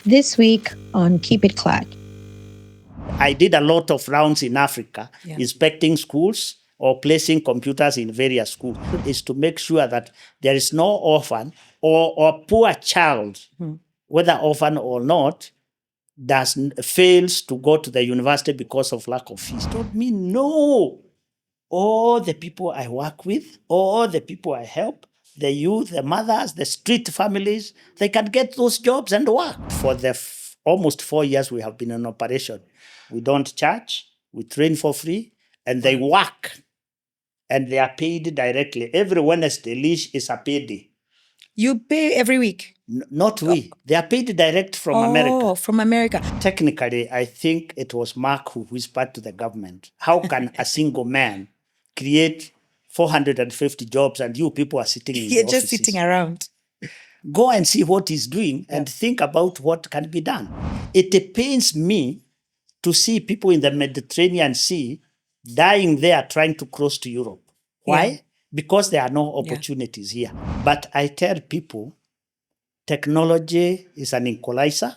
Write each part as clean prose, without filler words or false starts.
This week on Keep It Clutch. I did a lot of rounds in Africa, inspecting schools or placing computers in various schools, is to make sure that there is no orphan or poor child, whether orphan or not, fails to go to the university because of lack of fees. Told me, no. All the people I work with, all the people I help, the youth, the mothers, the street families, they can get those jobs and work. For the almost 4 years we have been in operation, we don't charge, we train for free, and they work. And they are paid directly. Every Wednesday, Lish is a payday. You pay every week? Not we. They are paid direct from America. Oh, from America. Technically, I think it was Mark who whispered to the government, how can a single man create 450 jobs and you people are sitting in the You're just offices? sitting around. Go and see what he's doing and think about what can be done. It pains me to see people in the Mediterranean Sea dying there trying to cross to Europe. Why? Yeah. Because there are no opportunities here. But I tell people, technology is an equalizer.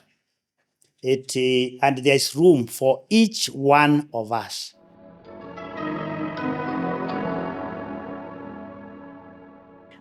And there's room for each one of us.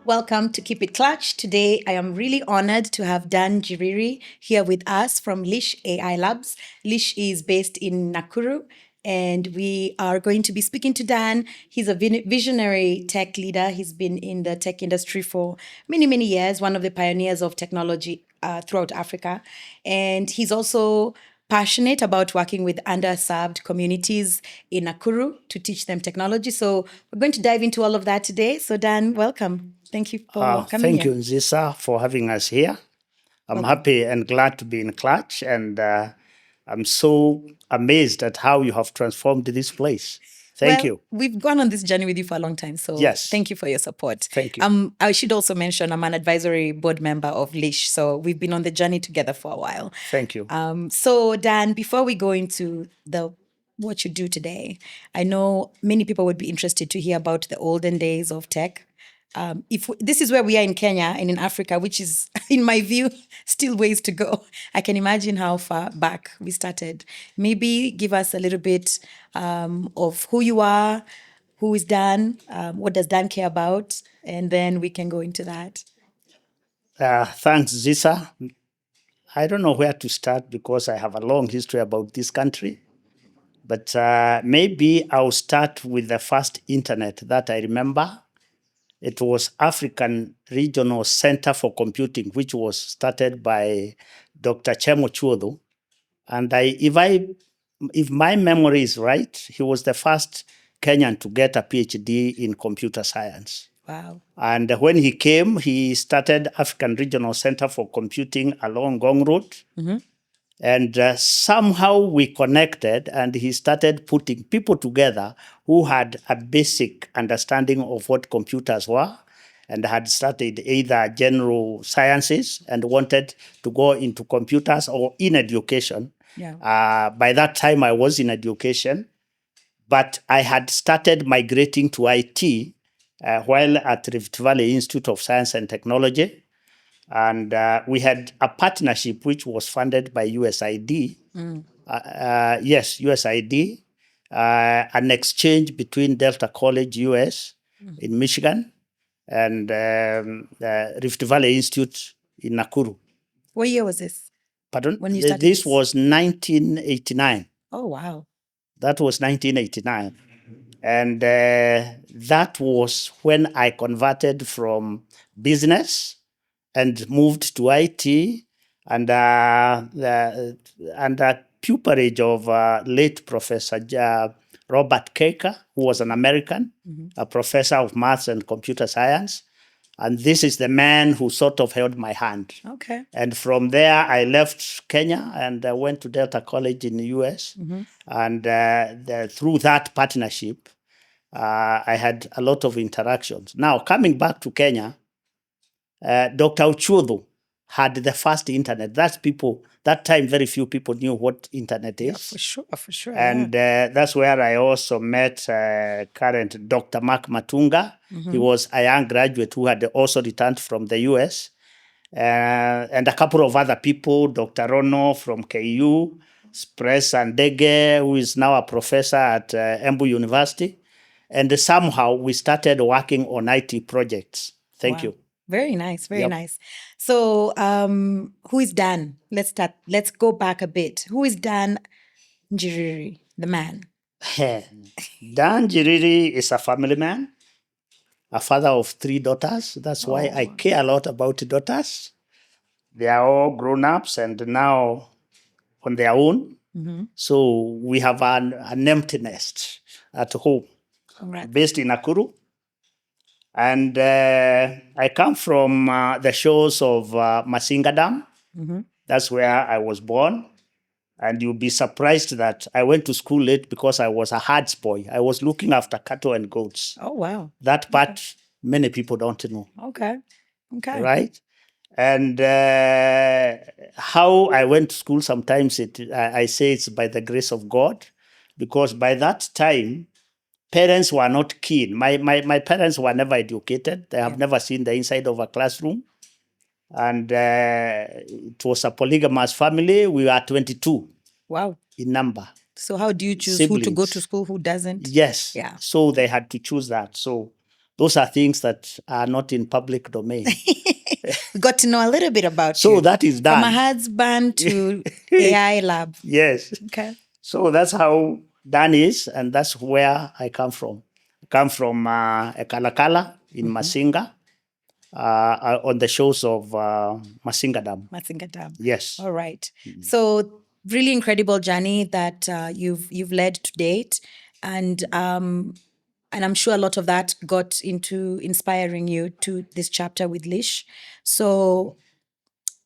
Welcome to Keep It Clutch. Today, I am really honored to have Dan Njiriri here with us from Lish AI Labs. Lish is based in Nakuru, and we are going to be speaking to Dan. He's a visionary tech leader. He's been in the tech industry for many, many years, one of the pioneers of technology throughout Africa. And he's also passionate about working with underserved communities in Nakuru to teach them technology. So we're going to dive into all of that today. So Dan, welcome. Thank you for coming Thank you, Nzisa, for having us here. I'm happy and glad to be in Clutch, and I'm so amazed at how you have transformed this place. Thank you. We've gone on this journey with you for a long time, so thank you for your support. Thank you. I should also mention I'm an advisory board member of Lish, so we've been on the journey together for a while. Thank you. So Dan, before we go into what you do today, I know many people would be interested to hear about the olden days of tech. This is where we are in Kenya and in Africa, which is, in my view, still ways to go. I can imagine how far back we started. Maybe give us a little bit of who you are, who is Dan, what does Dan care about, and then we can go into that. Thanks, Zisa. I don't know where to start because I have a long history about this country. But maybe I'll start with the first internet that I remember. It was African Regional Center for Computing, which was started by Dr. Chemo Chuodo. And if my memory is right, he was the first Kenyan to get a PhD in computer science. Wow. And when he came, he started African Regional Center for Computing along Gong Road. Mm-hmm. And somehow we connected, and he started putting people together who had a basic understanding of what computers were and had studied either general sciences and wanted to go into computers or in education. Yeah. By that time, I was in education, but I had started migrating to IT while at Rift Valley Institute of Science and Technology. And we had a partnership which was funded by USAID. Yes, USAID, an exchange between Delta College, US, in Michigan, and Rift Valley Institute in Nakuru. What year was this? Pardon? When you started this was 1989. Oh, wow. That was 1989. And that was when I converted from business and moved to IT, and the pupillage of late Professor Robert Keika, who was an American, a professor of maths and computer science. And this is the man who sort of held my hand. Okay. And from there, I left Kenya and went to Delta College in the US. Mm-hmm. And through that partnership, I had a lot of interactions. Now, coming back to Kenya, Dr. Ochuodo had the first internet. That time, very few people knew what internet is. Yeah, for sure. And that's where I also met current Dr. Mark Matunga. Mm-hmm. He was a young graduate who had also returned from the US. and a couple of other people, Dr. Rono from KU, Spress Andege, who is now a professor at Embu University. And somehow we started working on IT projects. Thank Wow. you. Very nice. Very Yep. nice. So, who is Dan? Let's start. Let's go back a bit. Who is Dan Njiriri, the man? Dan Jiri is a family man, a father of 3 daughters. That's why I Oh. care a lot about daughters. They are all grown ups and now on their own. So we have an empty nest at home, Congrats. based in Nakuru. And I come from the shores of Masinga Dam. That's where I was born. And you'll be surprised that I went to school late because I was a herds boy. I was looking after cattle and goats. Oh, wow. That part, many people don't know, Okay. Okay. right? And how I went to school, sometimes I say it's by the grace of God, because by that time, parents were not keen. My parents were never educated. They have never seen the inside of a classroom. And it was a polygamous family. We were 22 Wow. in number. So how do you choose who to go Siblings. to school, who doesn't? Yes. Yeah. So they had to choose that. So those are things that are not in public domain. We got to know a little bit about So you. that is done. From a husband to AI lab. Yes. Okay. So that's how Dan is, and that's where I come from. I come from Ekalakala in Masinga, on the shores of Masinga Dam. Masinga Dam. Yes. All right. So really incredible journey that you've led to date, and I'm sure a lot of that got into inspiring you to this chapter with Lish. So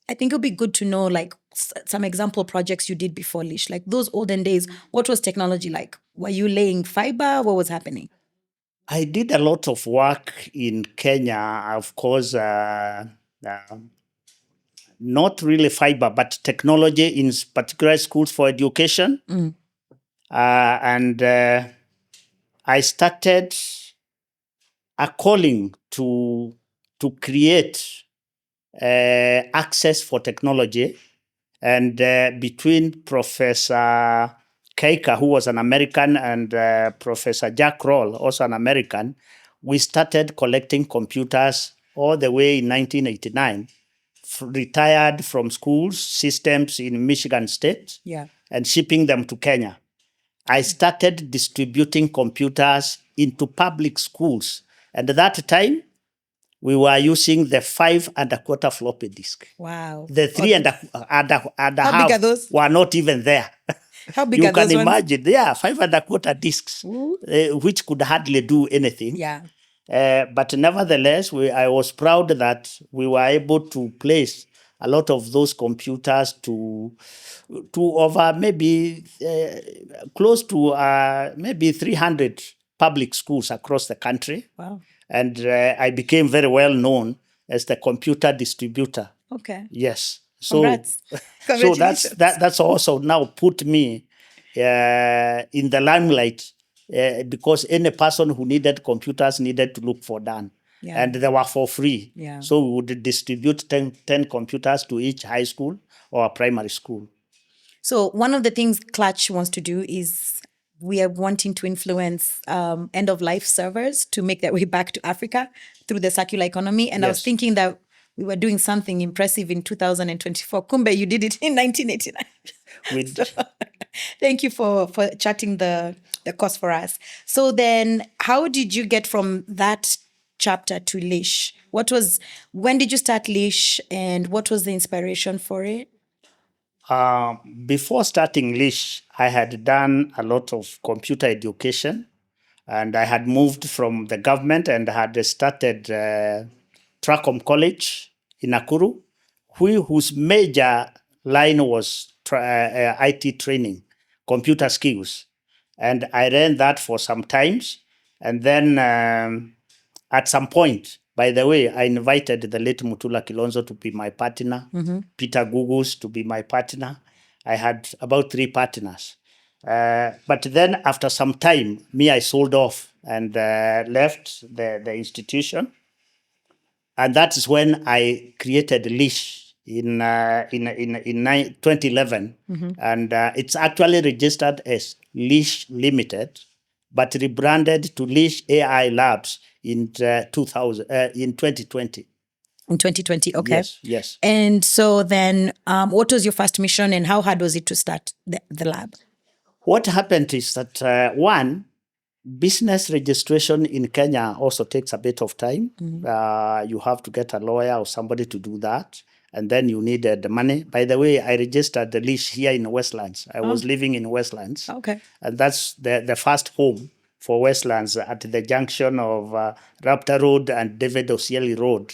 I think it'll be good to know like some example projects you did before Lish, like those olden days. What was technology like? Were you laying fiber? What was happening? I did a lot of work in Kenya, of course, not really fiber, but technology in particular schools for education. And I started a calling to create access for technology. And between Professor Keika, who was an American, and Professor Jack Roll, also an American, we started collecting computers all the way in 1989, retired from schools, systems in Michigan State, and shipping them to Kenya. I started distributing computers into public schools. And at that time, we were using the 5.25 floppy disk. Wow. The 3.5 How big are those? were not even there. How big You are can those ones? imagine, 5.25 discs, which could hardly do anything. Yeah. But nevertheless, I was proud that we were able to place a lot of those computers to over maybe close to maybe 300 public schools across the country. Wow. And I became very well known as the computer distributor. Okay. Yes. Congrats. So Congratulations. that's also now put me in the limelight, because any person who needed computers needed to look for Dan. Yeah. And they were for free. Yeah. So we would distribute 10 computers to each high school or primary school. So one of the things Clutch wants to do is we are wanting to influence end-of-life servers to make their way back to Africa through the circular economy. And I was Yes. thinking that we were doing something impressive in 2024. Kumbe, you did it in 1989. Thank you for charting the course for us. So then how did you get from that chapter to Lish? When did you start Lish, and what was the inspiration for it? Before starting Lish, I had done a lot of computer education, and I had moved from the government and had started Tracom College in Nakuru, whose major line was IT training, computer skills. And I ran that for some times. And then at some point, by the way, I invited the late Mutula Kilonzo to be my partner, Peter Gugus to be my partner. I had about 3 partners. But then after some time, I sold off and left the institution. And that is when I created Lish in 2011. And it's actually registered as Lish Limited, but rebranded to Lish AI Labs in 2020. In 2020, okay. Yes. And so then, what was your first mission and how hard was it to start the lab? What happened is that one, business registration in Kenya also takes a bit of time. You have to get a lawyer or somebody to do that. And then you needed the money. By the way, I registered the Lish here in Westlands. I was living in Westlands. Okay. And that's the first home for Westlands at the junction of Raptor Road and David Osieli Road,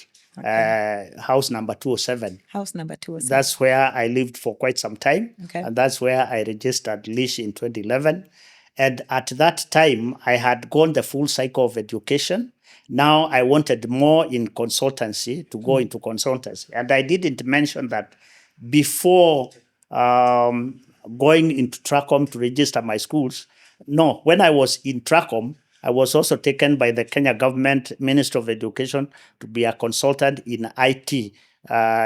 house number 207. House number 207. That's where I lived for quite some time. Okay. And that's where I registered Lish in 2011. And at that time, I had gone the full cycle of education. Now I wanted more in consultancy, to go into consultancy. And I didn't mention that before going into Tracom to register my schools. No, when I was in Tracom, I was also taken by the Kenya government Ministry of Education to be a consultant in IT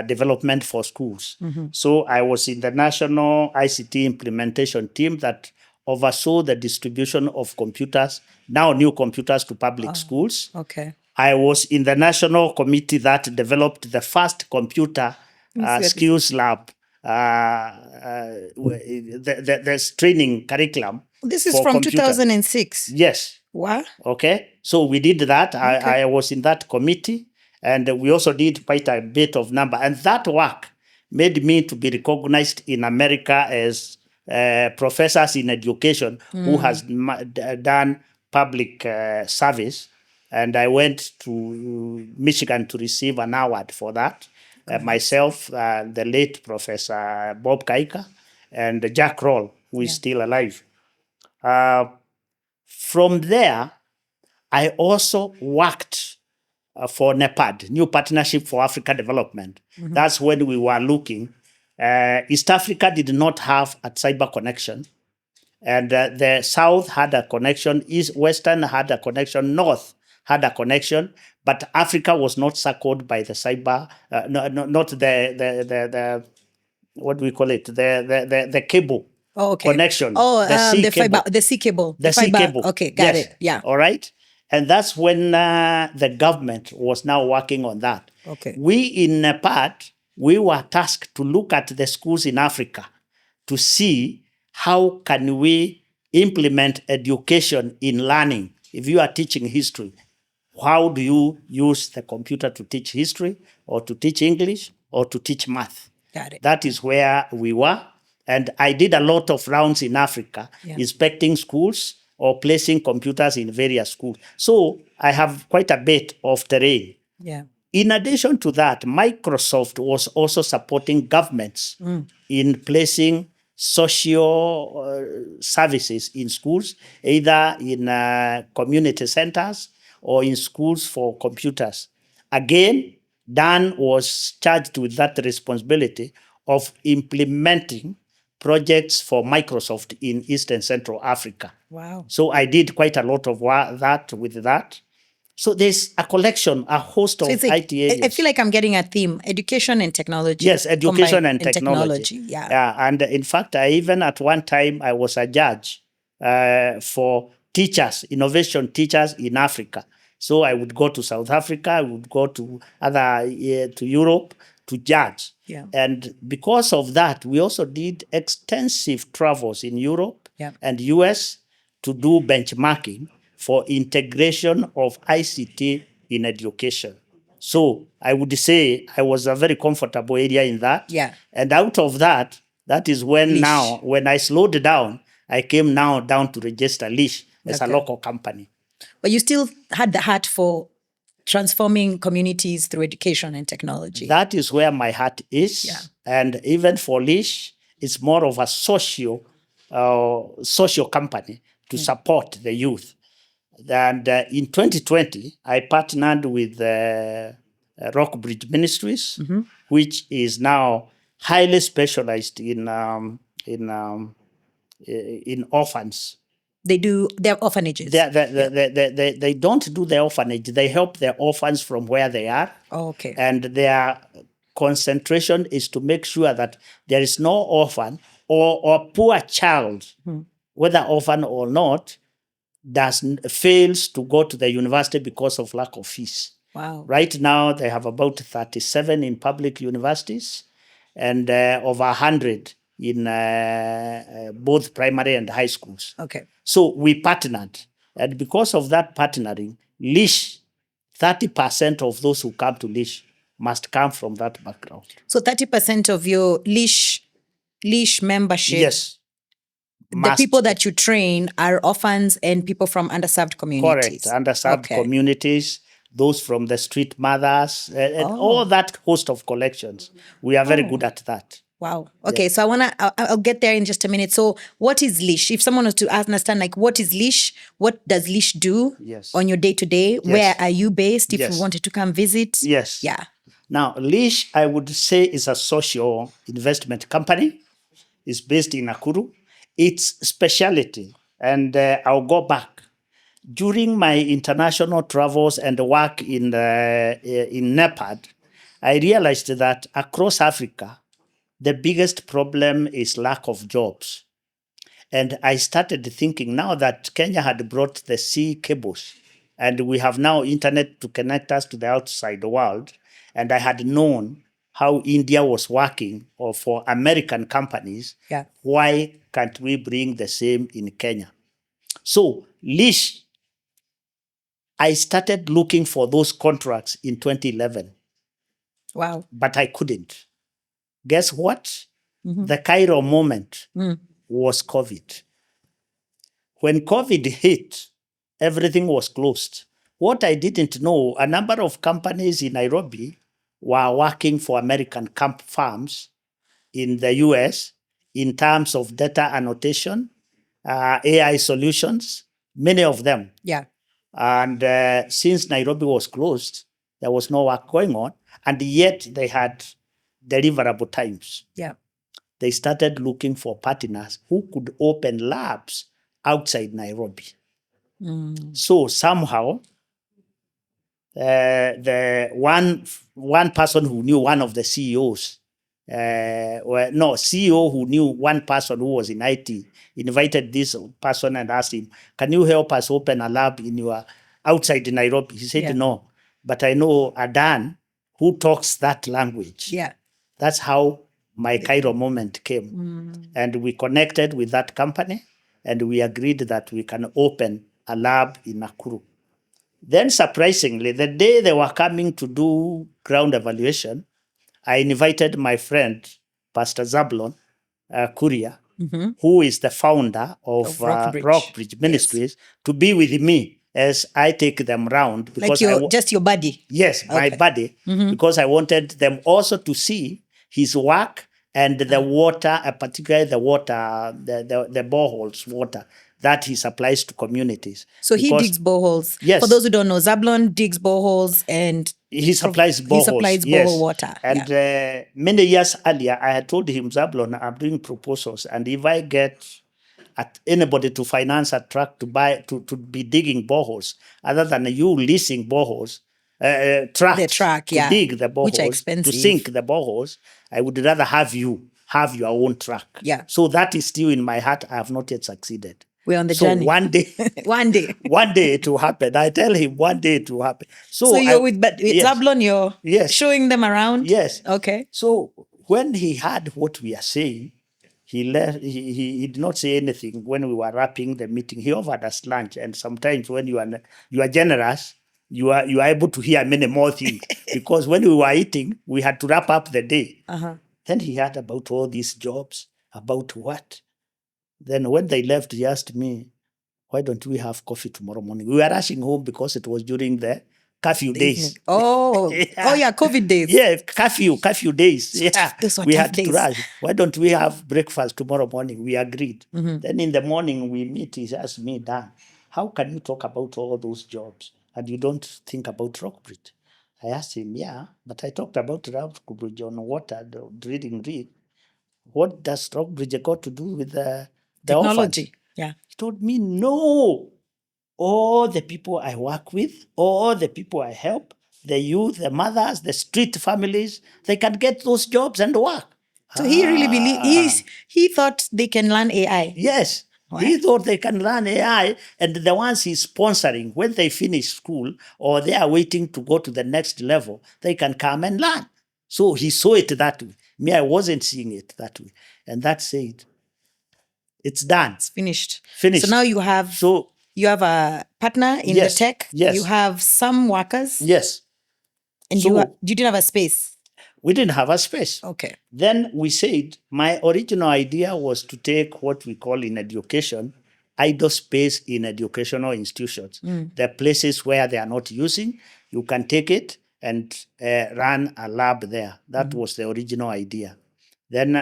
development for schools. So I was in the national ICT implementation team that oversaw the distribution of computers, now new computers, to public schools. Okay. I was in the national committee that developed the first computer skills lab, the training curriculum. This is for from computer. 2006. Yes. Wow. Okay. So we did that. I was in that committee, and we also did quite a bit of number. And that work made me to be recognized in America as professors in education who has done public service. And I went to Michigan to receive an award for that. Myself, the late Professor Bob Kaika, and Jack Roll, who is still alive. From there, I also worked for NEPAD, New Partnership for Africa Development. That's when we were looking. East Africa did not have a cyber connection. And the South had a connection, Western had a connection, North had a connection, but Africa was not circled by the cyber, not the what do we call it? The cable. Oh, okay. Connection. The fiber, the sea cable. The sea fiber. cable. Okay, got it. Yeah. All right. And that's when the government was now working on that. Okay. We in NEPAD, we were tasked to look at the schools in Africa to see how can we implement education in learning. If you are teaching history, how do you use the computer to teach history or to teach English or to teach math? Got it. That is where we were. And I did a lot of rounds in Africa, inspecting schools or placing computers in various schools. So I have quite a bit of terrain. Yeah. In addition to that, Microsoft was also supporting governments in placing social services in schools, either in community centers or in schools for computers. Again, Dan was charged with that responsibility of implementing projects for Microsoft in East and Central Africa. Wow. So I did quite a lot of that with that. So there's a collection, a host of IT areas. I feel like I'm getting a theme: education and technology. Yes, education and technology. Yeah. And in fact, even at one time, I was a judge for teachers, innovation teachers in Africa. So I would go to South Africa, I would go to to Europe to judge. Yeah. And because of that, we also did extensive travels in Europe and US to do benchmarking for integration of ICT in education. So I would say I was a very comfortable area in that. Yeah. And out of that, that is when Lish. now, when I slowed down, I came now down to register Lish as a local company. But you still had the heart for transforming communities through education and technology. That is where my heart is. Yeah. And even for Lish, it's more of a social company to support the youth. And in 2020, I partnered with Rockbridge Ministries, which is now highly specialized in orphans. They do their orphanages. They don't do the orphanage. They help the orphans from where they are. Oh, okay. And their concentration is to make sure that there is no orphan or poor child, whether orphan or not, fails to go to the university because of lack of fees. Wow. Right now, they have about 37 in public universities and over 100 in both primary and high schools. Okay. So we partnered. And because of that partnering, Lish, 30% of those who come to Lish must come from that background. So 30% of your Lish membership, Yes. the people that you train are orphans and people from underserved communities. Correct. Underserved communities, those from the street mothers, and all that host of collections. We are very good at that. Wow. Okay, so I'll get there in just a minute. So what is Lish? If someone was to understand, like, what is Lish? What does Lish do on your day-to-day? Where are you based if you wanted to come visit? Yes. Yeah. Now, Lish, I would say, is a social investment company. It's based in Nakuru. Its specialty, and I'll go back. During my international travels and work in NEPAD, I realized that across Africa, the biggest problem is lack of jobs. And I started thinking, now that Kenya had brought the sea cables and we have now internet to connect us to the outside world, and I had known how India was working or for American companies, why can't we bring the same in Kenya? So Lish, I started looking for those contracts in 2011. Wow. But I couldn't. Guess what? The Cairo moment was COVID. When COVID hit, everything was closed. What I didn't know, a number of companies in Nairobi were working for American firms in the US in terms of data annotation, AI solutions, many of them. Yeah. And since Nairobi was closed, there was no work going on, and yet they had deliverable times. Yeah. They started looking for partners who could open labs outside Nairobi. So somehow, the one person who knew one of the CEOs, CEO who knew one person who was in IT, invited this person and asked him, "Can you help us open a lab in your outside Nairobi?" He said, "No, but I know a Dan who talks that language." Yeah. That's how my Cairo moment came. And we connected with that company and we agreed that we can open a lab in Nakuru. Then surprisingly, the day they were coming to do ground evaluation, I invited my friend, Pastor Zablon Kuria, who is the founder of Rockbridge Ministries, to be with me as I take them round. Because just your buddy? Yes, my buddy, because I wanted them also to see his work and the water, particularly the water, the boreholes water that he supplies to communities. So he digs boreholes. Yes. For those who don't know, Zablon digs boreholes and he supplies boreholes. He supplies borehole water. And many years earlier, I had told him, Zablon, I'm doing proposals, and if I get anybody to finance a truck to be digging boreholes, other than you leasing boreholes, truck to dig the boreholes, which are expensive, to sink the boreholes, I would rather have you have your own truck. Yeah. So that is still in my heart. I have not yet succeeded. We're on the journey. One day, one day it will happen. I tell him one day it will happen. So you're with Zablon, you're showing them around? Yes. Okay. So when he heard what we are saying, he left. He did not say anything when we were wrapping the meeting. He offered us lunch, and sometimes when you are generous, you are able to hear many more things because when we were eating, we had to wrap up the day. Then he heard about all these jobs, about what. Then when they left, he asked me, "Why don't we have coffee tomorrow morning?" We were rushing home because it was during the curfew days. Oh, yeah, COVID days. Yeah, curfew days. Yeah, we had to rush. Why don't we have breakfast tomorrow morning? We agreed. Then in the morning we meet. He asked me, "Dan, how can you talk about all those jobs and you don't think about Rockbridge?" I asked him, "Yeah, but I talked about Rockbridge on water, the drilling rig. What does Rockbridge got to do with the technology? Yeah. He told me, no. All the people I work with, all the people I help, the youth, the mothers, the street families, they can get those jobs and work. So he really believed, he thought they can learn AI. Yes. Wow. He thought they can learn AI, and the ones he's sponsoring, when they finish school or they are waiting to go to the next level, they can come and learn. So he saw it that way. Me, I wasn't seeing it that way. And that's it. It's done. It's finished. Finished. So now you have a partner in Yes, the tech. yes. You have some workers. Yes. And So- you didn't have a space. We didn't have a space. Okay. Then we said, my original idea was to take what we call in education, idle space in educational institutions. The places where they are not using, you can take it and run a lab there. That was the original idea. Then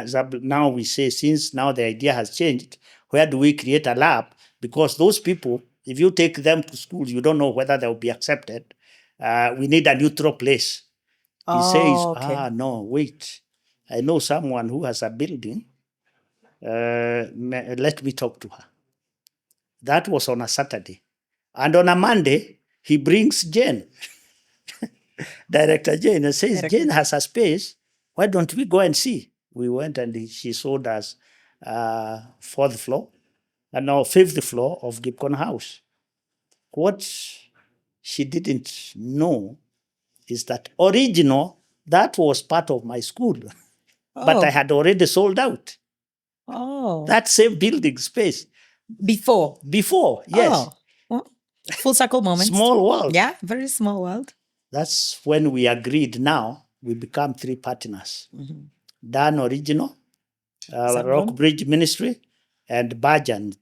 now we say, since now the idea has changed, where do we create a lab? Because those people, if you take them to school, you don't know whether they'll be accepted. We need a neutral place. He says, okay. no, wait. I know someone who has a building. Let me talk to her. That was on a Saturday. And on a Monday, he brings Jane, Director Jane, and says, Jane has a space. Why don't we go and see? We went and she showed us fifth floor of Gibcon House. What she didn't know is that that was part of my school, but I had already sold out. That same building space. Before, yes. Well, full circle moment. Small world. Yeah, very small world. That's when we agreed. Now we become 3 partners. Dan Original, Rockbridge Ministry, and Bajan,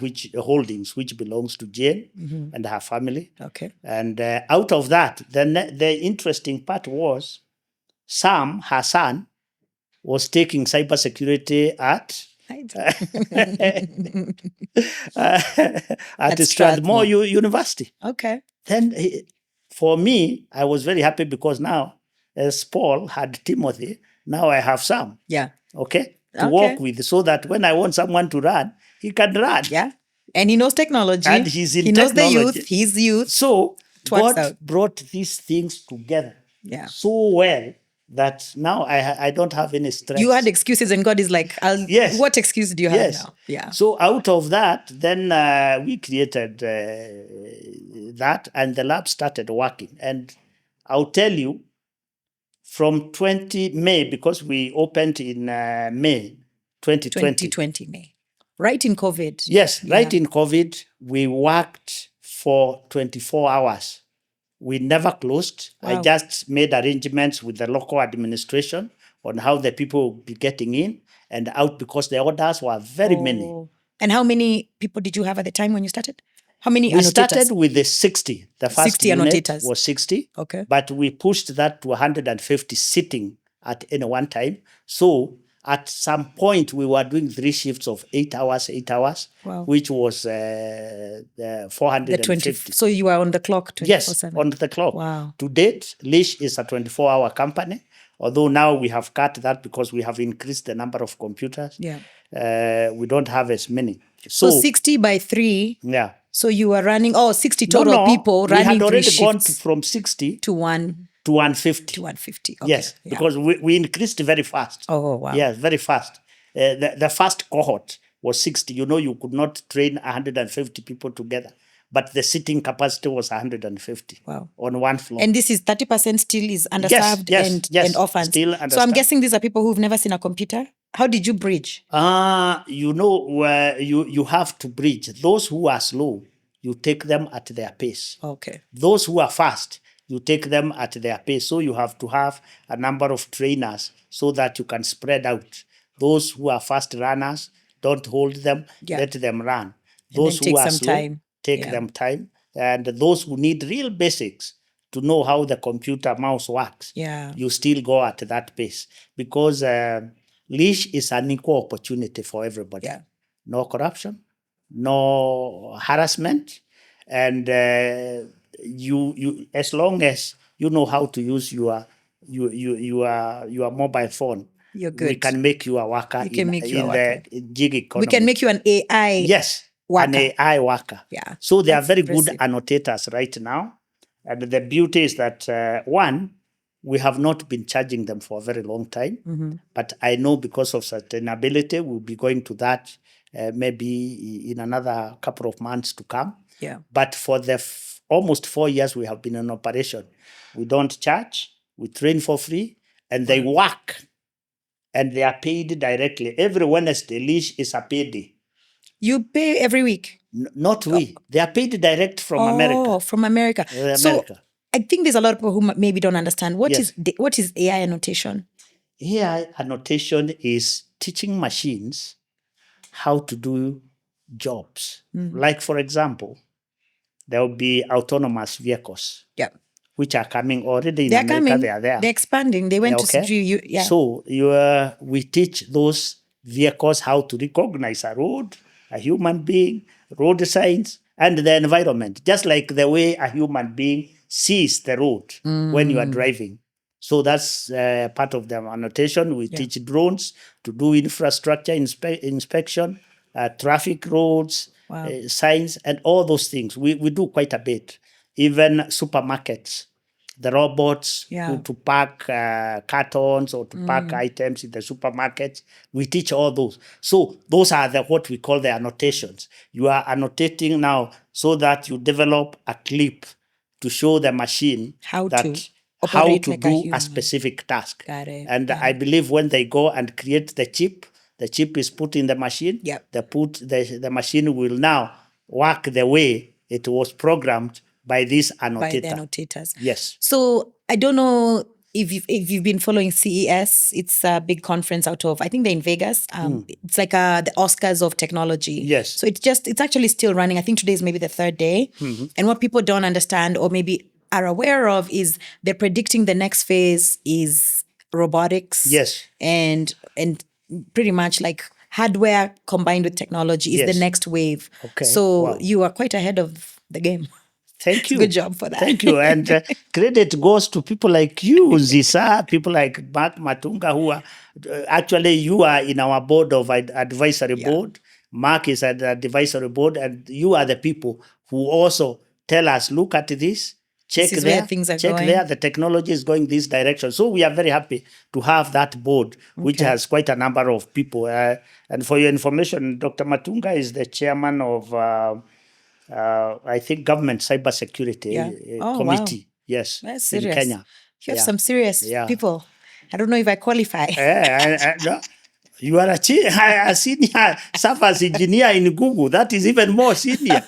which Holdings, which belongs to Jane and her family. Okay. And out of that, the interesting part was Sam, her son, was taking cybersecurity at Strathmore University. Okay. Then for me, I was very happy because now, as Paul had Timothy, now I have Sam. Yeah. Okay? To work with, so that when I want someone to run, he can run. Yeah. And he knows technology. And he's in he technology. knows the youth. He's youth. So God brought these things together so well that now I don't have any stress. You had excuses and God is like, what excuse do you have now? Yeah. So out of that, then we created that and the lab started working. And I'll tell you, from May, because we opened in May 2020. 2020 May. Right in COVID. Yes, right in COVID, we worked for 24 hours. We never closed. Wow. I just made arrangements with the local administration on how the people would be getting in and out because the orders were very many. And how many people did you have at the time when you started? How many We annotators? started with the 60. The first 60 unit annotators. was 60. Okay. But we pushed that to 150 sitting at any one time. So at some point, we were doing 3 shifts of 8 hours, wow. which was 450. So you were on the clock 24/7? Yes, on the clock. Wow. To date, Lish is a 24-hour company, although now we have cut that because we have increased the number of computers. Yeah. We don't have as many. So 60 by 3. Yeah. So you were running, 60 total people running 3 shifts. We had already gone from 60 to 150. To 150. Okay. Yes, because we increased very fast. Oh, wow. Yes, very fast. The first cohort was 60. You could not train 150 people together. But the sitting capacity was 150 on one floor. And this is 30% still is underserved and orphans. Still underserved. So I'm guessing these are people who've never seen a computer. How did you bridge? You have to bridge. Those who are slow, you take them at their pace. Okay. Those who are fast, you take them at their pace. So you have to have a number of trainers so that you can spread out. Those who are fast runners, don't hold them, let them run. Those who are slow, take them time. And those who need real basics to know how the computer mouse works, you still go at that pace. Because Lish is an equal opportunity for everybody. Yeah. No corruption, no harassment, and you as long as you know how to use your mobile phone, You're we good. can make you a worker We can in, make you a in worker. the gig economy. We can make you an AI Yes, worker. an AI worker. Yeah, So they are that's very impressive. good annotators right now. And the beauty is that, one, we have not been charging them for a very long time. But I know because of sustainability, we'll be going to that maybe in another couple of months to come. Yeah. But for the almost 4 years we have been in operation, we don't charge, we train for free, and they work. And they are paid directly. Every Wednesday, Lish is a payday. You pay every week? Not we. They are paid direct from America. Oh, from America. So America. I think there's a lot of people who maybe don't understand. What Yes. is AI annotation? AI annotation is teaching machines how to do jobs. Like, for example, there will be autonomous vehicles, Yeah. which are coming already in They're America. coming. They are there. They're expanding. They went to Sijui. Yeah. So we teach those vehicles how to recognize a road, a human being, road signs, and the environment, just like the way a human being sees the road when you are driving. So that's part of the annotation. We teach drones to do infrastructure inspection, traffic roads, signs, and all those things. We do quite a bit. Even supermarkets, the robots to pack cartons or to pack items in the supermarket. We teach all those. So those are what we call the annotations. You are annotating now so that you develop a clip to show the machine how to like do a specific task. Got it. And I believe when they go and create the chip is put in the machine. Yep. The machine will now work the way it was programmed by this annotator. By the annotators. Yes. So I don't know if you've been following CES. It's a big conference out of, I think they're in Vegas. It's like the Oscars of technology. Yes. So it's actually still running. I think today is maybe the third day. And what people don't understand or maybe are aware of is they're predicting the next phase is robotics. Yes. And pretty much like hardware combined with technology is the next wave. Okay. So you are quite ahead of the game. Thank you. Good job for that. Thank you. And credit goes to people like you, Zisa, people like Mark Matunga, who are actually, you are in our board of advisory board. Mark is at the advisory board, and you are the people who also tell us, look at this, check This is there, where things are check going. there, the technology is going this direction. So we are very happy to have that board, which has quite a number of people. And for your information, Dr. Matunga is the chairman of I think government cybersecurity committee. Wow. Yes, That's serious. in Kenya. You have some serious people. I don't know if I qualify. No, you are a senior service engineer in Google. That is even more senior.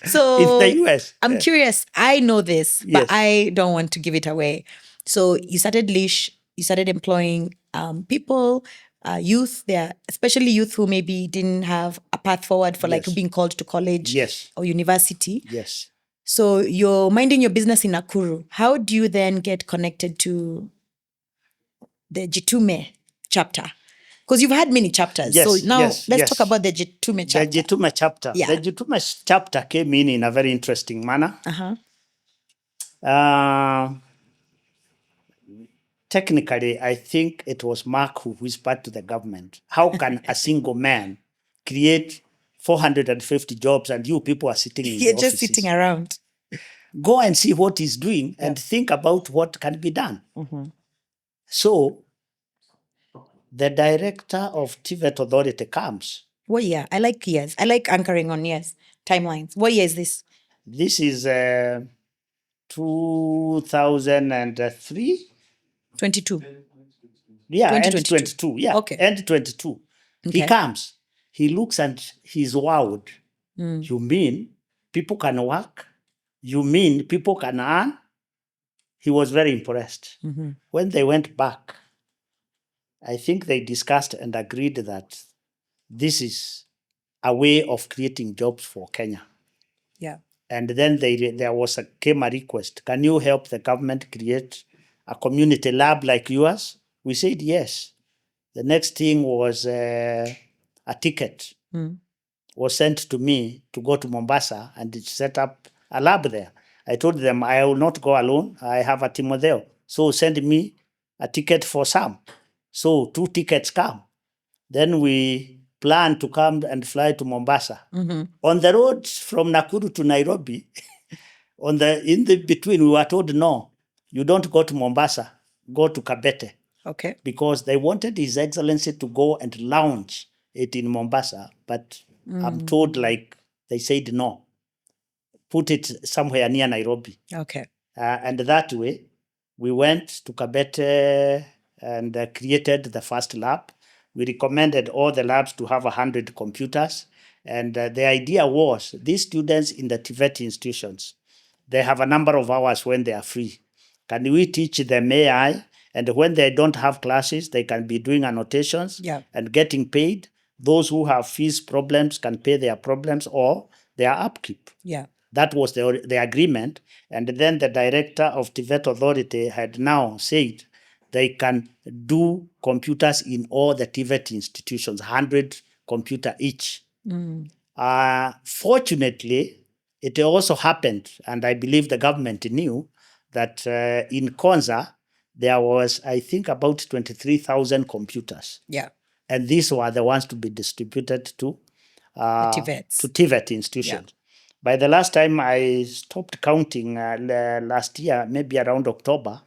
So in the US. I'm curious. I know this, but Yes. I don't want to give it away. So you started Lish. You started employing people, youth there, especially youth who maybe didn't have a path forward for like being called to college or university. Yes. So you're minding your business in Nakuru. How do you then get connected to the Jitume chapter? Because you've had many chapters. Yes, so now yes, let's yes. talk about the Jitume chapter. The Jitume chapter. Yeah. The Jitume chapter came in a very interesting manner. Technically, I think it was Mark who whispered to the government, how can a single man create 450 jobs and you people are sitting in the You're just offices? sitting around. Go and see what he's doing and think about what can be done. So the director of TVET authority comes. What year? I like years. I like anchoring on years, timelines. What year is this? This is 2003. 22. Yeah, end 2022. 22. Yeah, Okay. end 22. He comes. He looks and he's wowed. You mean people can work? You mean people can earn? He was very impressed. When they went back, I think they discussed and agreed that this is a way of creating jobs for Kenya. Yeah. And then there came a request. Can you help the government create a community lab like yours? We said yes. The next thing was a ticket was sent to me to go to Mombasa and set up a lab there. I told them I will not go alone. I have a team there. So send me a ticket for Sam. So 2 tickets come. Then we plan to come and fly to Mombasa. On the road from Nakuru to Nairobi, in the between, we were told, no, you don't go to Mombasa, go to Kabete. Okay. Because they wanted His Excellency to go and launch it in Mombasa. But I'm told, like, they said, no, put it somewhere near Nairobi. Okay. And that way, we went to Kabete and created the first lab. We recommended all the labs to have 100 computers. And the idea was these students in the TVET institutions, they have a number of hours when they are free. Can we teach them AI? And when they don't have classes, they can be doing annotations and getting paid. Those who have fees problems can pay their problems or their upkeep. Yeah. That was the agreement. And then the director of TVET authority had now said they can do computers in all the TVET institutions, 100 computer each. Fortunately, it also happened, and I believe the government knew, that in Konza, there was, I think, about 23,000 computers. Yeah. And these were the ones to be distributed to TVETs. TVET institutions. By the last time I stopped counting last year, maybe around October,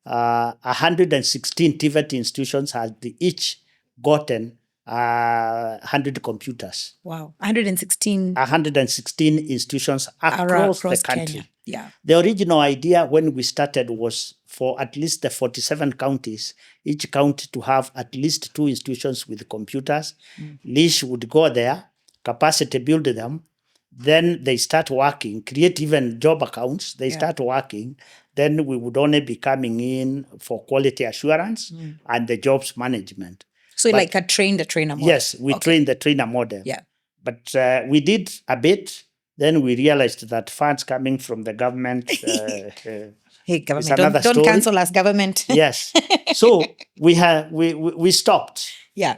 116 TVET institutions had each gotten 100 computers. Wow. 116 116 institutions across the country. Kenya. Yeah. The original idea when we started was for at least the 47 counties, each county to have at least 2 institutions with computers. Lish would go there, capacity build them, then they start working, create even job accounts, they start working, then we would only be coming in for quality assurance and the jobs management. So like a trainer model. Yes, we trained the trainer model. Yeah. But we did a bit. Then we realized that funds coming from the government. Hey, government, don't cancel us, government. Yes. So we stopped. Yeah.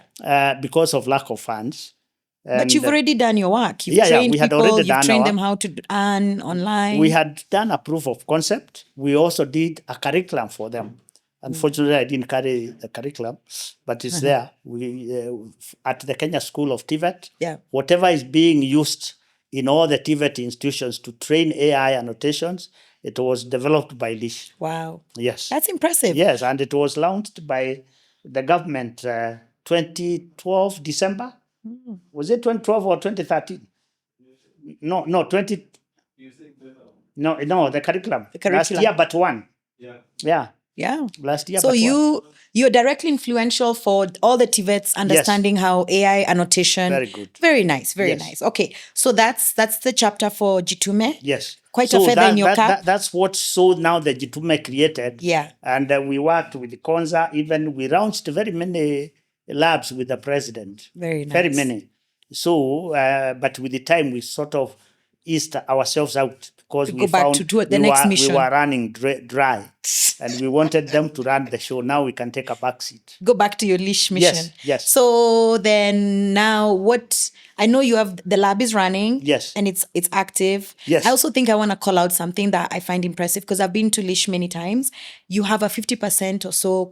Because of lack of funds. But you've already done your work. You've trained we had people, already you've done trained our them how to earn online. We had done a proof of concept. We also did a curriculum for them. Unfortunately, I didn't carry the curriculum, but it's there. We at the Kenya School of TVET. Yeah. Whatever is being used in all the TVET institutions to train AI annotations, it was developed by Lish. Wow. Yes. That's impressive. Yes, and it was launched by the government 2012 December. Was it 2012 or 2013? No, 20. No, the curriculum. Last year, but one. Yeah. Yeah. Last year. So you're directly influential for all the TVETs understanding how AI annotation. Very good. Very nice. Very nice. Okay. So that's the chapter for Jitume. Yes. Quite a feather in your cap. That's what now the Jitume created. Yeah. And we worked with the Konza. Even we launched very many labs with the president. Very nice. Very many. So, but with the time we sort of eased ourselves out because we found to do the next mission. We were running dry and we wanted them to run the show. Now we can take a back seat. Go back to your Lish mission. Yes. So then now I know you have, the lab is running. Yes. And it's active. Yes. I also think I want to call out something that I find impressive because I've been to Lish many times. You have a 50% or so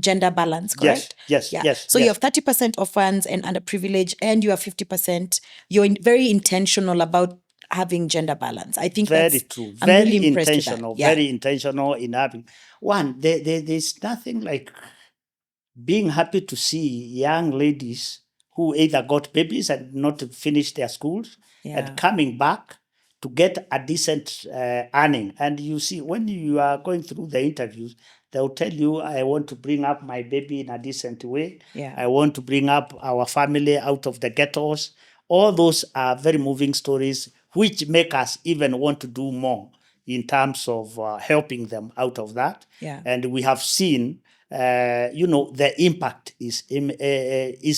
gender balance, correct? Yes. So you have 30% orphans and underprivileged, and you have 50%. You're very intentional about having gender balance. I think very that's true. I'm Very really impressed with intentional. that. Yeah. Very intentional in having one. There's nothing like being happy to see young ladies who either got babies and not finished their schools and coming back to get a decent earning. And you see, when you are going through the interviews, they'll tell you, I want to bring up my baby in a decent way. Yeah. I want to bring up our family out of the ghettos. All those are very moving stories, which make us even want to do more in terms of helping them out of that. Yeah. And we have seen, the impact is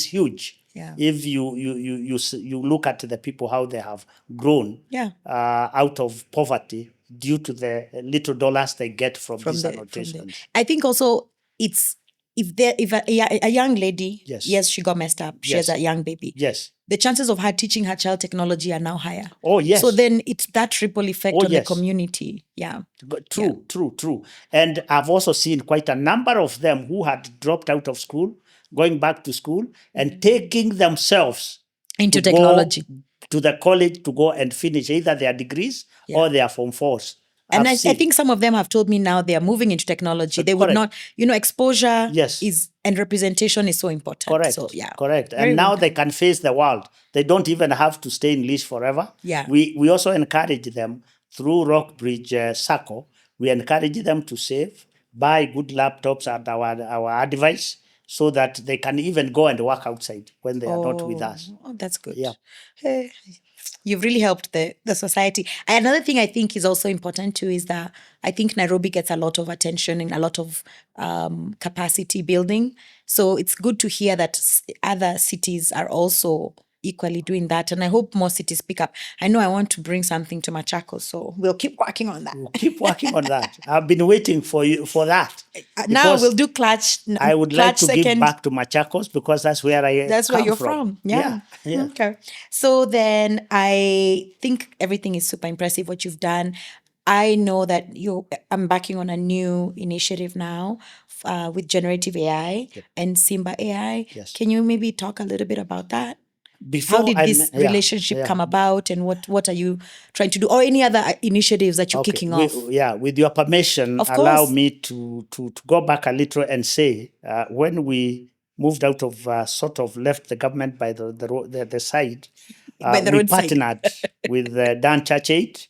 huge. Yeah. If you look at the people, how they have grown out of poverty due to the little dollars they get from these annotations. I think also it's if a young lady, Yes. yes, she got messed up, she Yes. has a young baby. Yes. The chances of her teaching her child technology are now higher. Oh, yes. So then it's that ripple effect Oh, on the yes. community. Yeah. True. And I've also seen quite a number of them who had dropped out of school, going back to school and taking themselves Into to technology. go to the college to go and finish either their degrees or their Form 4s. And I think some of them have told me now they are moving into technology. They would not, exposure Yes. and representation is so important. Correct. So, yeah. Correct. Very And now well they done. can face the world. They don't even have to stay in Lish forever. Yeah. We also encourage them through Rockbridge Circle. We encourage them to save, buy good laptops at our advice, so that they can even go and work outside when they are not with us. Oh, that's good. Yeah. Hey, you've really helped the society. Another thing I think is also important too is that I think Nairobi gets a lot of attention and a lot of capacity building. So it's good to hear that other cities are also equally doing that. And I hope more cities pick up. I know I want to bring something to Machakos, so we'll keep working on that. We'll keep working on that. I've been waiting for you for that. Now we'll do Clutch. I would like to give back to Machakos because that's where That's where you're from. Yeah. Okay. So then I think everything is super impressive what you've done. I know that you're embarking on a new initiative now with generative AI and Simba AI. Yes. Can you maybe talk a little bit about that? Before How did this relationship come about, and what are you trying to do, or any other initiatives that you're kicking off? With your permission, allow me to go back a little and say when we moved out of sort of left the government by the side, we partnered with Dan Churchaid,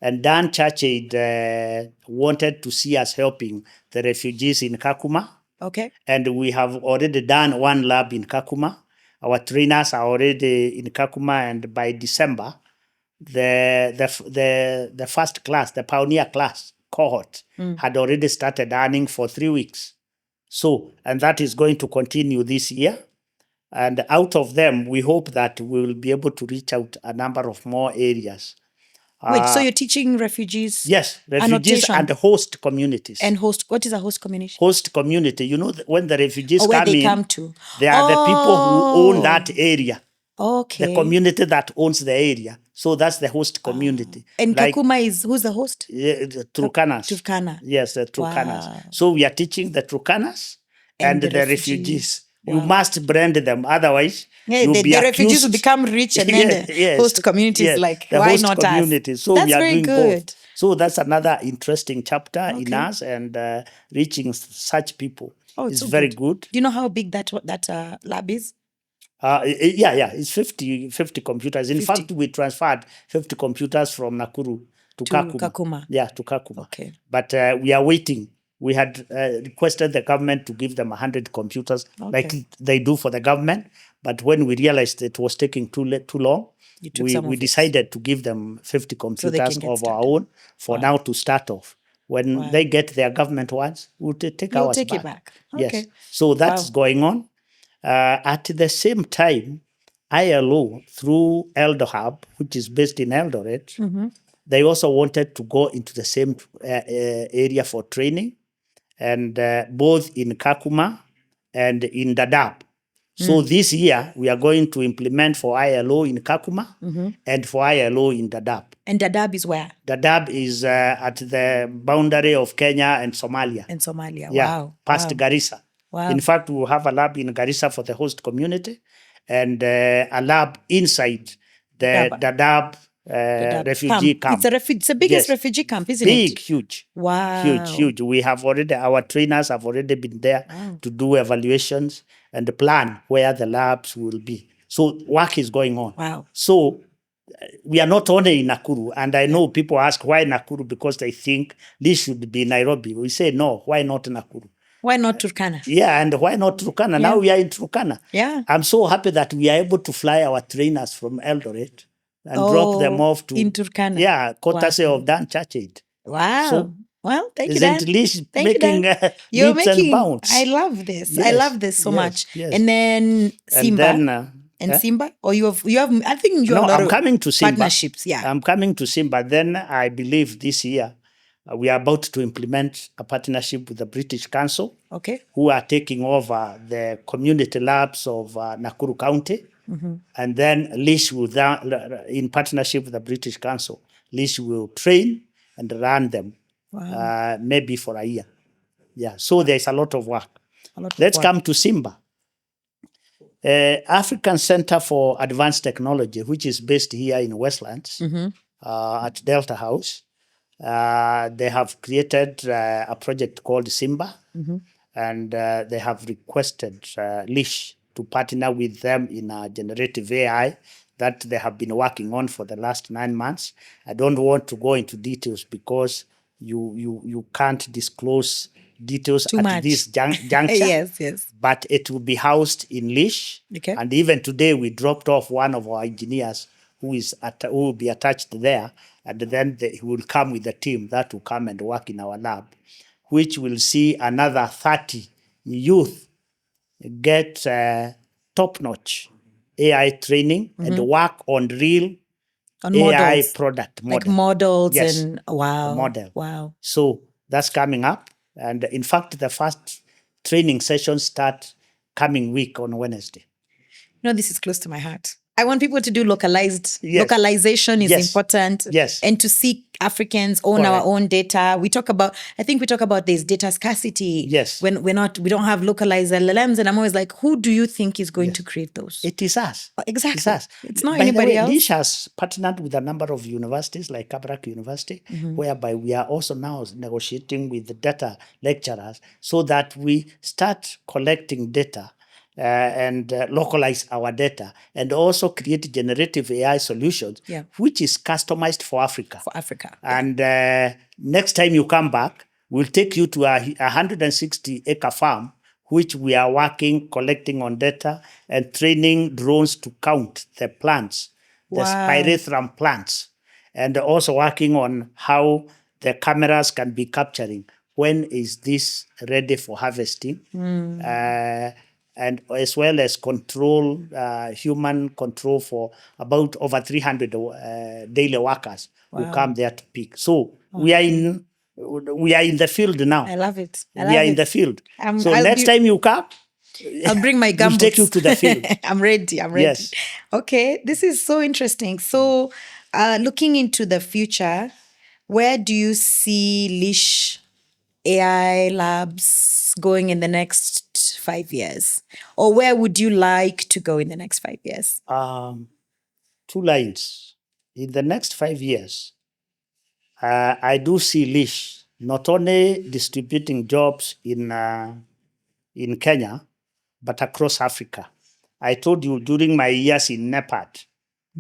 and Dan Churchaid wanted to see us helping the refugees in Kakuma. Okay. And we have already done one lab in Kakuma. Our trainers are already in Kakuma, and by December, the first class, the pioneer class cohort, had already started earning for 3 weeks. So, and that is going to continue this year. And out of them, we hope that we will be able to reach out a number of more areas. Wait, so you're teaching refugees? Yes, refugees annotation. And host communities. And what is a host community? Host community. You know, when the refugees where come they in, come to. They are the people who own that area. Okay. The community that owns the area. So that's the host community. And Kakuma is, who's the host? Turkanas. Turkana. Yes, the Turkanas. Wow. So we are teaching the Turkanas and the refugees. Wow. You must brand them, otherwise the refugees will become rich, and then the host community is like, the why not community. So that's we are very doing good. Both. So that's another interesting chapter in us, and reaching such people is very good. Do you know how big that lab is? It's 50 computers. In fact, we transferred 50 computers from Nakuru to Kakuma. Yeah, to Kakuma. Okay. But we are waiting. We had requested the government to give them 100 computers, like they do for the government. But when we realized it was taking too long, we decided to give them 50 computers of our own for now to start off. When they get their government ones, we'll take ours back. It back. Okay. Yes. So that's going on. At the same time, ILO, through EldoHub, which is based in Eldoret, they also wanted to go into the same area for training, and both in Kakuma and in Dadaab. So this year, we are going to implement for ILO in Kakuma and for ILO in Dadaab. And Dadaab is where? Dadaab is at the boundary of Kenya and Somalia. And Somalia, wow. Past Garissa. Wow. In fact, we will have a lab in Garissa for the host community, and a lab inside the Dadaab refugee camp. It's the biggest refugee camp, isn't it? Big, huge. Wow. Huge. We have already, our trainers have already been there to do evaluations and plan where the labs will be. So work is going on. Wow. So we are not only in Nakuru, and I know people ask why Nakuru, because they think this should be Nairobi. We say no, why not Nakuru? Why not Turkana? Yeah, and why not Turkana? Now we are in Turkana. Yeah. I'm so happy that we are able to fly our trainers from Eldoret and drop them off to in Turkana. Yeah, courtesy of Dan Churchaid. Wow. So, well, thank you, Dan. Lish making leaps and bounds. I love this. Yes, I love this so much. Yes. And then Simba. And Simba? Or you have I think you have a lot I'm coming to Simba. Partnerships, yeah. I'm coming to Simba. Then I believe this year We are about to implement a partnership with the British Council, Okay. who are taking over the community labs of Nakuru County. And then Lish will, in partnership with the British Council, Lish will train and run them, maybe for a year. Yeah, so there's a lot of work. Let's come to Simba. African Center for Advanced Technology, which is based here in Westlands, at Delta House. They have created a project called Simba, and they have requested Lish to partner with them in a generative AI that they have been working on for the last 9 months. I don't want to go into details because you can't disclose details Too at much. this juncture. Yes. But it will be housed in Lish. Okay. And even today, we dropped off one of our engineers who will be attached there. And then he will come with the team that will come and work in our lab, which will see another 30 youth get top-notch AI training and work on real AI models. product model. Like models. Yes, and wow. model. Wow. So that's coming up. And in fact, the first training sessions start coming week on Wednesday. This is close to my heart. I want people to do localized. Yes. Localization is important. Yes. And to see Africans own our own data. I think we talk about there's data scarcity. Yes. When we don't have localized LLMs. And I'm always like, who do you think is going to create those? It is us. Exactly. It's us. It's not By anybody the way, else. Lish has partnered with a number of universities like Kabrak University, whereby we are also now negotiating with the data lecturers so that we start collecting data and localize our data and also create generative AI solutions, which is customized for Africa. And next time you come back, we'll take you to a 160-acre farm, which we are collecting on data and training drones to count the plants, the pyrethrum plants, and also working on how the cameras can be capturing when is this ready for harvesting. And as well as human control for about over 300 daily workers who come there to pick. So we are in the field now. I love it. We are in the field. So next time you come, I'll bring my gumboots. We'll take you to the field. I'm ready. Yes. Okay, this is so interesting. So looking into the future, where do you see Lish AI Labs going in the next 5 years? Or where would you like to go in the next 5 years? 2 lines. In the next 5 years, I do see Lish not only distributing jobs in Kenya, but across Africa. I told you during my years in NEPAD,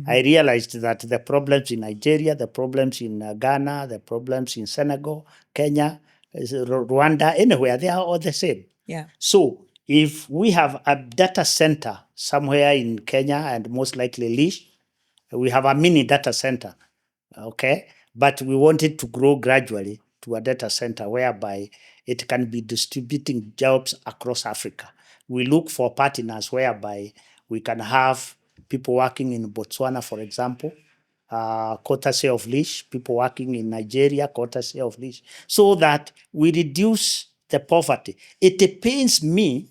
I realized that the problems in Nigeria, the problems in Ghana, the problems in Senegal, Kenya, Rwanda, anywhere, they are all the same. Yeah. So if we have a data center somewhere in Kenya and most likely Lish, we have a mini data center, okay? But we want it to grow gradually to a data center whereby it can be distributing jobs across Africa. We look for partners whereby we can have people working in Botswana, for example, courtesy of Lish, people working in Nigeria, courtesy of Lish, so that we reduce the poverty. It pains me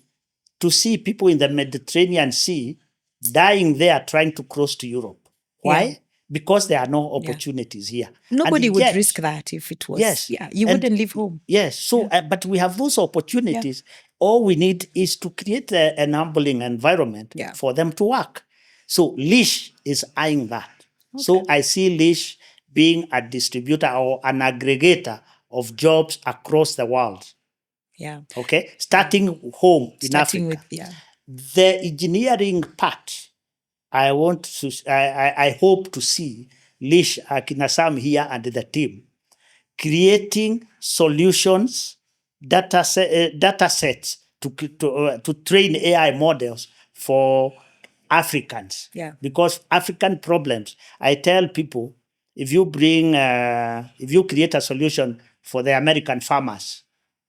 to see people in the Mediterranean Sea dying there trying to cross to Europe. Why? Yeah. Because there are no opportunities here. Nobody would risk that if it was. Yes. Yeah, you wouldn't leave home. Yes. So, but we have those opportunities. Yeah. All we need is to create an humbling environment for them to work. So Lish is eyeing that. Okay. So I see Lish being a distributor or an aggregator of jobs across the world. Yeah. Okay. Starting home in Africa. The engineering part, I hope to see Lish Akinasam here and the team creating solutions, data sets to train AI models for Africans. Yeah. Because African problems, I tell people, if you create a solution for the American farmers,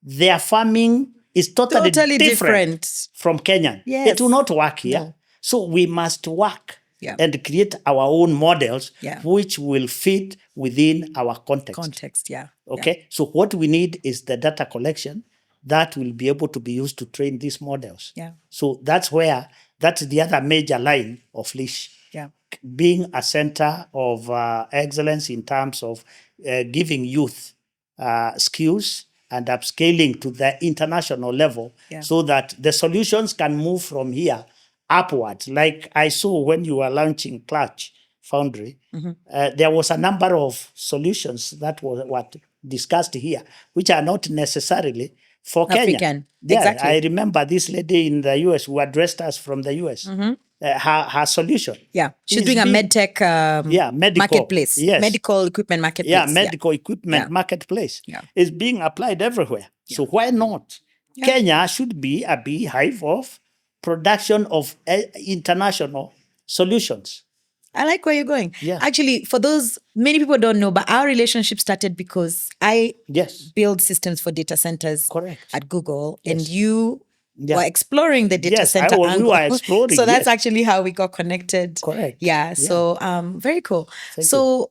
their farming is totally different from Kenyan. Yes. It will not work here. No. So we must work and create our own models which will fit within our context. Okay, so what we need is the data collection that will be able to be used to train these models. Yeah. So that's the other major line of Lish. Yeah. Being a center of excellence in terms of giving youth skills and upscaling to the international level, so that the solutions can move from here upwards. Like I saw when you were launching Clutch Foundry, there was a number of solutions that were discussed here, which are not necessarily for Kenya. African. Yeah, Exactly. I remember this lady in the US who addressed us from the US. Her solution. Yeah, she's is doing a being- medtech medical, marketplace. yes. Medical equipment marketplace. Yeah, medical equipment Yeah. marketplace Yeah. is being applied everywhere. So why not? Kenya should be a beehive of production of international solutions. I like where you're going. Yeah. Actually, for those, many people don't know, but our relationship started because I Yes. build systems for data centers Correct. at Google, Yes. and you Yeah. were exploring the data Yes, center we angle. were exploring, So that's yes. actually how we got connected. Correct. Yeah. So very cool. Thank you.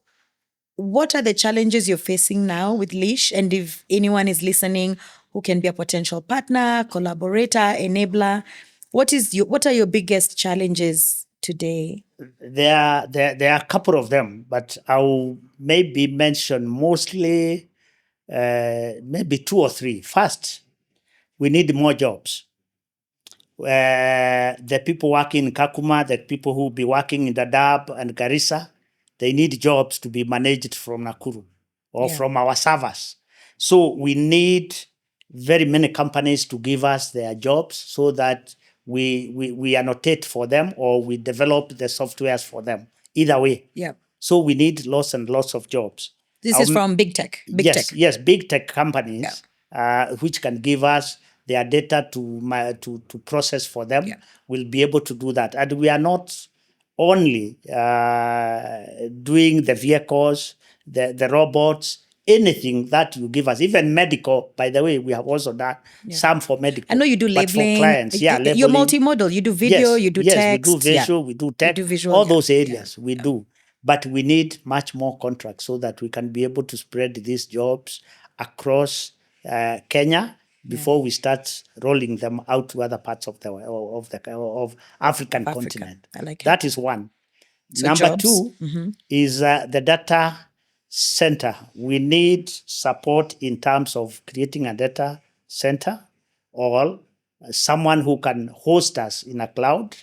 What are the challenges you're facing now with Lish? And if anyone is listening who can be a potential partner, collaborator, enabler, what are your biggest challenges today? There are a couple of them, but I'll maybe mention mostly maybe two or three. First, we need more jobs. The people working in Kakuma, the people who will be working in Dadaab and Garissa, they need jobs to be managed from Nakuru or from our servers. So we need very many companies to give us their jobs so that we annotate for them or we develop the softwares for them. Either way. Yeah. So we need lots and lots of jobs. This is from big tech. Yes, big tech companies, which can give us their data to process for them, will be able to do that. And we are not only doing the vehicles, the robots, anything that you give us, even medical. By the way, we have also done some for medical. I know you do but labeling. For clients, labeling. You're multimodal. You do video, you do text. Yes, we do visual, we do text. All those areas we do. But we need much more contracts so that we can be able to spread these jobs across Kenya before we start rolling them out to other parts of the African continent. I like it. That is one. So Number jobs. two is the data center. We need support in terms of creating a data center or someone who can host us in a cloud,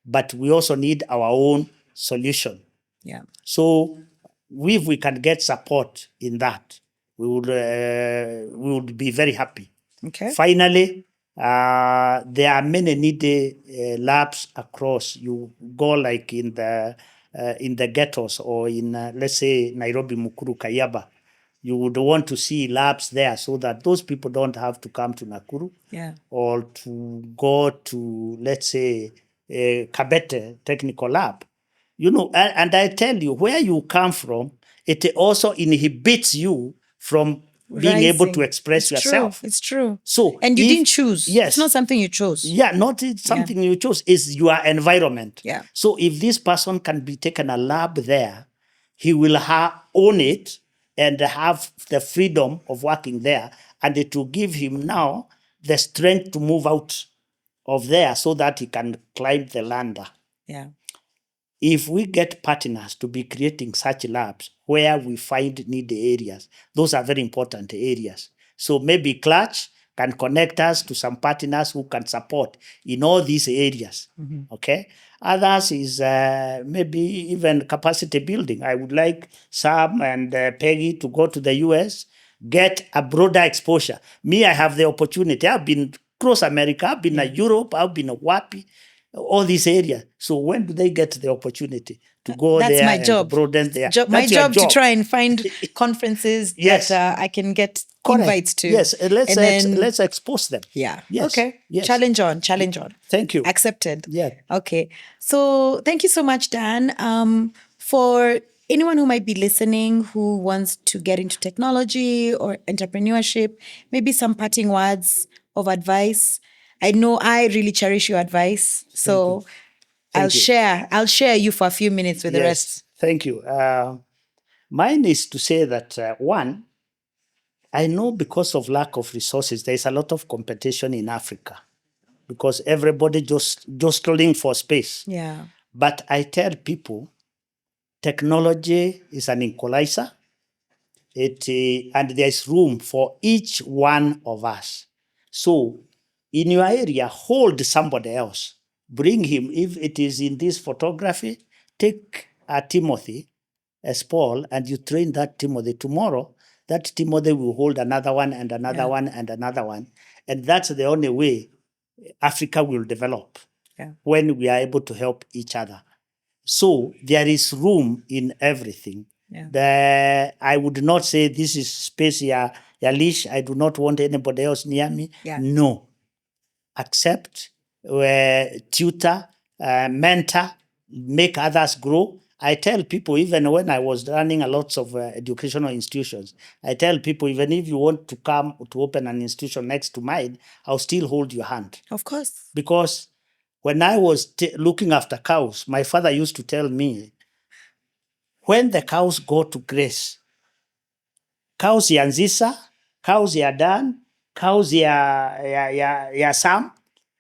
but we also need our own solution. Yeah. So if we can get support in that, we would be very happy. Okay. Finally, there are many needy labs across. You go like in the ghettos or in let's say Nairobi, Mukuru, Kayaba. You would want to see labs there so that those people don't have to come to Nakuru or to go to, let's say, Kabete Technical Lab. And I tell you, where you come from, it also inhibits you from being able to express yourself. It's true. So, and you didn't choose. Yes. It's not something you chose. Yeah, not something you chose. It's your environment. Yeah. So if this person can be taken a lab there, he will own it and have the freedom of working there. And it will give him now the strength to move out of there so that he can climb the ladder. Yeah. If we get partners to be creating such labs where we find needy areas, those are very important areas. So maybe Clutch can connect us to some partners who can support in all these areas. Okay. Others is maybe even capacity building. I would like Sam and Peggy to go to the US, get a broader exposure. Me, I have the opportunity. I've been across America, I've been to Europe, I've been to WAPI, all these areas. So when do they get the opportunity to go That's there my and job. broaden their... My job to try and find conferences that I can get invites to. Yes, let's expose them. Yeah. Yes. Okay. Yes. Challenge on. Thank you. Accepted. Yeah. Okay. So thank you so much, Dan. For anyone who might be listening who wants to get into technology or entrepreneurship, maybe some parting words of advice. I know I really cherish your advice. So I'll share you for a few minutes with the rest. Thank you. Mine is to say that one, I know because of lack of resources, there's a lot of competition in Africa because everybody just jostling for space. Yeah. But I tell people, technology is an equalizer. And there's room for each one of us. So in your area, hold somebody else. Bring him. If it is in this photography, take a Timothy as Paul and you train that Timothy. Tomorrow, that Timothy will hold another one and another one and another one. And that's the only way Africa will develop when we are able to help each other. So there is room in everything. I would not say this is space here, Lish. I do not want anybody else near me. No. Accept, tutor, mentor, make others grow. I tell people, even when I was running a lot of educational institutions, I tell people, even if you want to come to open an institution next to mine, I'll still hold your hand. Of course. Because when I was looking after cows, my father used to tell me, when the cows go to graze, cows ya Nzisa, cows ya Dan, cows ya Sam,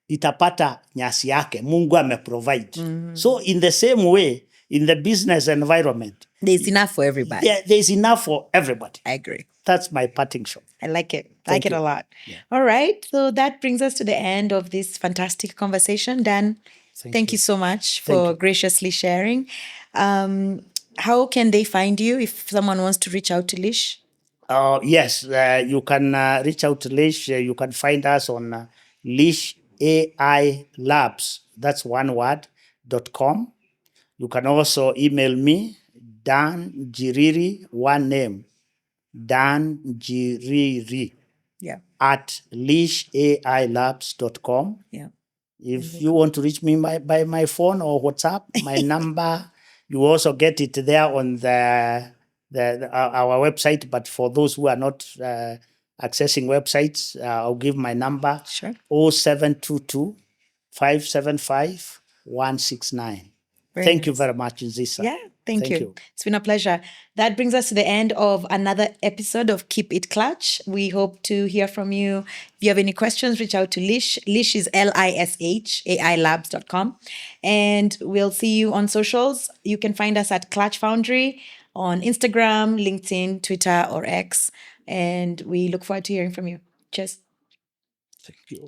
itapata nyasi yake. Mungu ameprovide. So in the same way, in the business environment, there's enough for everybody. There's enough for everybody. I agree. That's my parting shot. I like it. Like it a lot. Yeah. All right. So that brings us to the end of this fantastic conversation. Dan, thank you so much for graciously sharing. How can they find you if someone wants to reach out to Lish? Yes, you can reach out to Lish. You can find us on Lish AI Labs. That's one word, .com. You can also email me, Dan Njiriri, one name, Dan Njiriri, at lishailabs.com. Yeah. If you want to reach me by my phone or WhatsApp, my number, you also get it there on our website. But for those who are not accessing websites, I'll give my number. Sure. 0722 575 169. Thank you very much, Nzisa. Yeah, thank you. It's been a pleasure. That brings us to the end of another episode of Keep It Clutch. We hope to hear from you. If you have any questions, reach out to Lish. Lish is LISH, AILabs.com. And we'll see you on socials. You can find us at Clutch Foundry on Instagram, LinkedIn, Twitter, or X. And we look forward to hearing from you. Cheers. Thank you.